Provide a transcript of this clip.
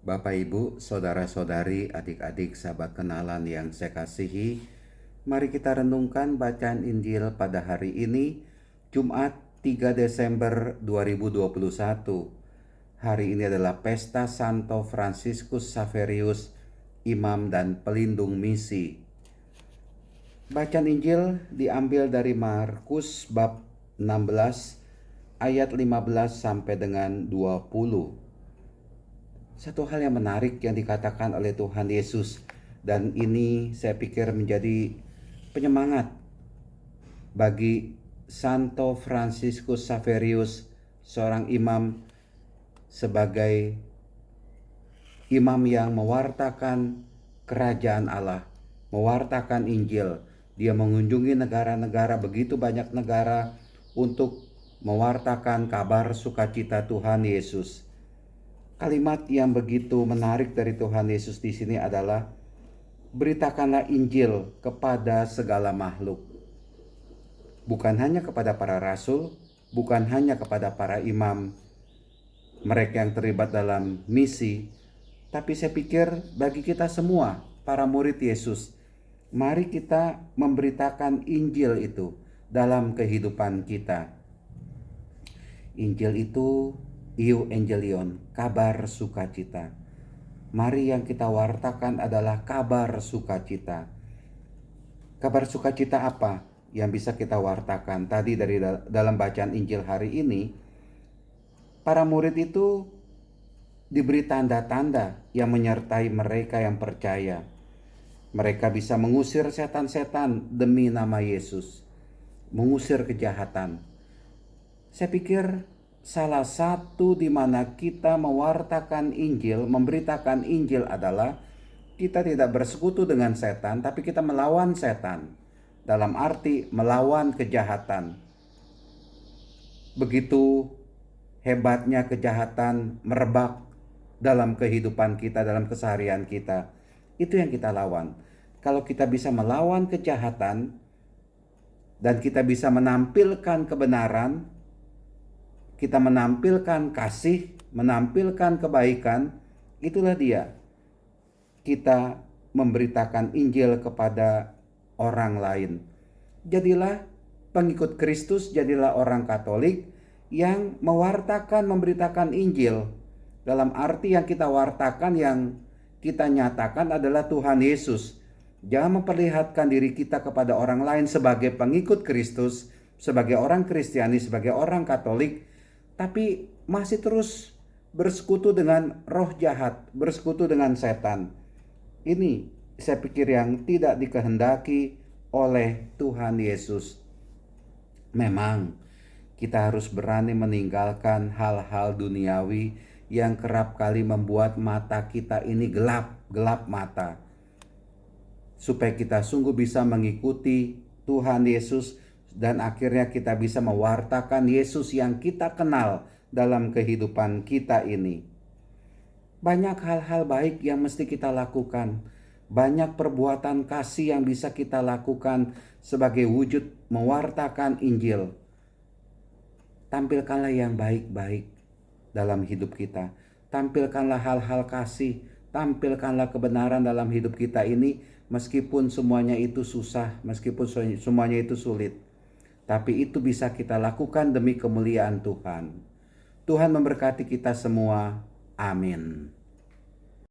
Bapak, Ibu, saudara-saudari, adik-adik, sahabat kenalan yang saya kasihi, mari kita renungkan bacaan Injil pada hari ini, Jumat 3 Desember 2021. Hari ini adalah Pesta Santo Fransiskus Xaverius, Imam dan Pelindung Misi. Bacaan Injil diambil dari Markus bab 16 ayat 15 sampai dengan 20. Satu hal yang menarik yang dikatakan oleh Tuhan Yesus, dan ini saya pikir menjadi penyemangat bagi Santo Fransiskus Xaverius, seorang imam, sebagai imam yang mewartakan kerajaan Allah, mewartakan Injil. Dia mengunjungi negara-negara, begitu banyak negara, untuk mewartakan kabar sukacita Tuhan Yesus. Kalimat yang begitu menarik dari Tuhan Yesus di sini adalah, beritakanlah Injil kepada segala makhluk. Bukan hanya kepada para rasul, bukan hanya kepada para imam, mereka yang terlibat dalam misi, tapi saya pikir bagi kita semua, para murid Yesus, mari kita memberitakan Injil itu dalam kehidupan kita. Injil itu Euangelion, kabar sukacita. Mari yang kita wartakan adalah kabar sukacita. Kabar sukacita apa yang bisa kita wartakan? Tadi dari dalam bacaan Injil hari ini, para murid itu diberi tanda-tanda yang menyertai mereka yang percaya. Mereka bisa mengusir setan-setan demi nama Yesus, mengusir kejahatan. Saya pikir salah satu di mana kita mewartakan Injil, memberitakan Injil adalah kita tidak bersekutu dengan setan, tapi kita melawan setan. Dalam arti melawan kejahatan. Begitu hebatnya kejahatan merebak dalam kehidupan kita, dalam keseharian kita. Itu yang kita lawan. Kalau kita bisa melawan kejahatan dan kita bisa menampilkan kebenaran, kita menampilkan kasih, menampilkan kebaikan, itulah dia. Kita memberitakan Injil kepada orang lain. Jadilah pengikut Kristus, jadilah orang Katolik yang mewartakan, memberitakan Injil. Dalam arti yang kita wartakan, yang kita nyatakan adalah Tuhan Yesus. Jangan memperlihatkan diri kita kepada orang lain sebagai pengikut Kristus, sebagai orang Kristiani, sebagai orang Katolik, tapi masih terus bersekutu dengan roh jahat, bersekutu dengan setan. Ini saya pikir yang tidak dikehendaki oleh Tuhan Yesus. Memang kita harus berani meninggalkan hal-hal duniawi yang kerap kali membuat mata kita ini gelap mata. Supaya kita sungguh bisa mengikuti Tuhan Yesus dan akhirnya kita bisa mewartakan Yesus yang kita kenal dalam kehidupan kita ini. Banyak hal-hal baik yang mesti kita lakukan. Banyak perbuatan kasih yang bisa kita lakukan sebagai wujud mewartakan Injil. Tampilkanlah yang baik-baik dalam hidup kita. Tampilkanlah hal-hal kasih. Tampilkanlah kebenaran dalam hidup kita ini, meskipun semuanya itu susah, meskipun semuanya itu sulit. Tapi itu bisa kita lakukan demi kemuliaan Tuhan. Tuhan memberkati kita semua. Amin.